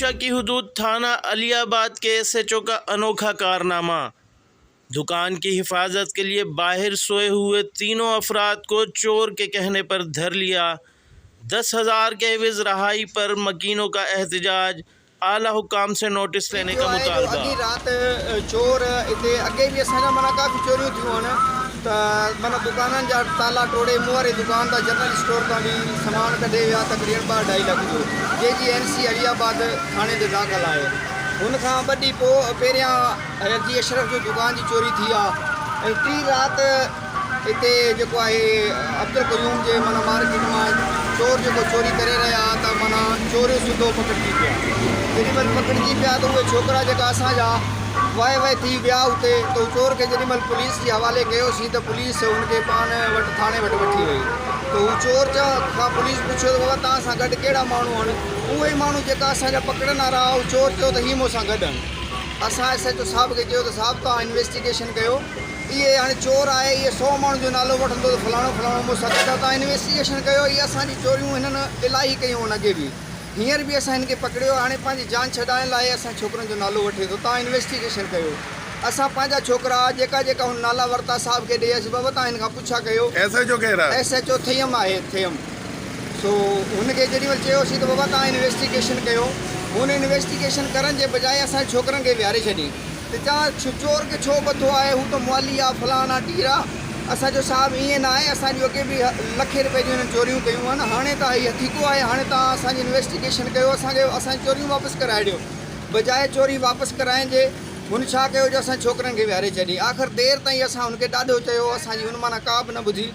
نوابشاہ کی حدود تھانہ علی آباد کے ایس ایچ او کا انوکھا کارنامہ۔ دکان کی حفاظت کے لیے باہر سوئے ہوئے تینوں افراد کو چور کے کہنے پر دھر لیا۔ 10,000 کے عوض رہائی پر مکینوں کا احتجاج، اعلیٰ حکام سے نوٹس لینے کا مطالبہ۔ اگی رات چور اتنے اگے بھی اصل مانا کافی چوریوں تھیوں تو مانا دکانوں جا تالا ٹوڑے موہرے دکان کا جنرل اسٹور کا بھی سامان کڈے ویا تقریباً 2.5 لکھ جو جی NC علی آباد تھانے دے داخل آئے۔ ان کا ॿ ॾींहं पोइ पहिरियां जी अशरफ जो दुकान जी चोरी थी आहे ऐं टी राति हिते जेको आहे अब्दुल क़यूम जे माना मार्केट मां चोर जेको चोरी करे रहिया त माना चोरियूं सिधो पकड़िजी पिया। जेॾीमहिल पकड़िजी पिया त उहे छोकिरा जेका असांजा वाह थी विया हुते त चोर खे जेॾीमहिल पुलिस जे हवाले कयोसीं त पुलिस हुनखे पाण वटि थाणे वटि वठी वई। त हू चोर खां पुलिस पुछियो त बाबा तव्हां सां गॾु कहिड़ा माण्हू आहिनि? उहे ई माण्हू जेका असांजा पकड़न वारा हुआ चोर चयो त हीअ मूंसां गॾु आहिनि। असां SHO साहिब खे चयो त साहिबु तव्हां इन्वेस्टिगेशन कयो, इहे हाणे चोर आहे, इहे 100 माण्हुनि जो नालो वठंदो त फलाणो मूंसां गॾु आहे, तव्हां इन्वेस्टिगेशन कयो। इहे असांजी चोरियूं हिननि इलाही कयूं आहिनि अॻे बि, हींअर बि असां हिनखे पकड़ियो, हाणे पंहिंजी जान छॾाइण लाइ असां छोकिरनि जो नालो वठे थो, तव्हां इन्वेस्टिगेशन कयो। असां पंहिंजा छोकिरा जेका हुन नाला वरिता साहिब खे ॾेई बाबा तव्हां हिन खां पुछा कयो। SHO थियम आहे थियम। सो हुनखे जेॾीमहिल चयोसीं त बाबा तव्हां इन्वेस्टिगेशन कयो, हुन इन्वेस्टिगेशन करण जे बजाए असांजे छोकिरनि खे विहारे छॾी त तव्हां चोर खे छो ॿधो आहे, हू त मुआली आहे फलाना टीर आहे। असांजो साहिबु ईअं न आहे, असांजो अॻे बि लखे रुपए जूं हिननि चोरियूं कयूं आहिनि, हाणे त हीअ हथीको आहे, हाणे तव्हां असांजी इन्वेस्टिगेशन कयो, असांजी चोरियूं वापसि कराए ॾियो। बजाए चोरी वापसि कराइण जे हुन छा कयो जो असां छोकिरनि खे विहारे छॾी। आख़िर देरि ताईं असां हुनखे ॾाढो चयो, असांजी हुन माना का बि न ॿुधी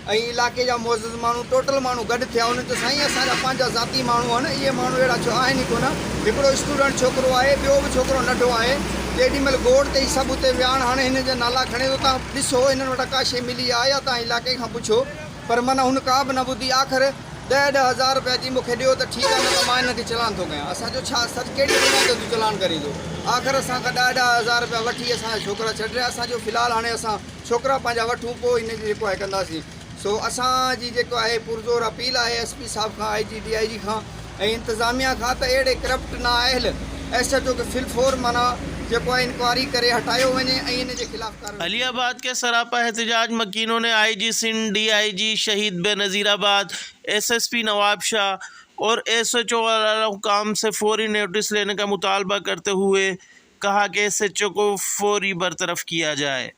ऐं इलाइक़े जा मुअज़्ज़िज़ माण्हू टोटल माण्हू गॾु थिया। हुननि चयो साईं असांजा पंहिंजा ज़ाती माण्हू आहिनि, इहे माण्हू अहिड़ा छो आहिनि ई कोन। हिकिड़ो स्टूडेंट छोकिरो आहे, ॿियो बि छोकिरो नंढो आहे, जेॾीमहिल गोड़ ते ई सभु हुते विया आहिनि। हाणे हिन जा नाला खणे थो, तव्हां ॾिसो हिननि वटां का शइ मिली आहे या तव्हां इलाइक़े खां पुछो, पर माना हुन का बि न ॿुधी। आख़िर 10,000 रुपया जी मूंखे ॾियो त ठीकु आहे, न त मां हिनखे चलान थो कयां। असांजो छा सच कहिड़ी दुनिया ते तूं चलान करे थो? आख़िर असां खां 10,000 रुपया वठी असांजा छोकिरा छॾ रहिया। असांजो फ़िलहालु हाणे असां छोकिरा पंहिंजा वठूं, पोइ हिन जेको आहे कंदासीं। सो असांजी जेको आहे पुरज़ोर अपील आहे SP साहिब खां, IG DIG खां ऐं इंतिज़ामिया खां त अहिड़े करप्ट नाअहल SHO खे फिलफोर माना जेको आहे इंक्वायरी करे हटायो वञे ऐं इन जे ख़िलाफ़ कार्रवाई। علی آباد کے سراپا احتجاج مکینوں نے IG سندھ DIG شہید بےنظیر آباد SSP نواب شاہ اور SHO اعلیٰ حکام سے فوری نوٹس لینے کا مطالبہ کرتے ہوئے کہا کہ SHO کو فوری برطرف کیا جائے۔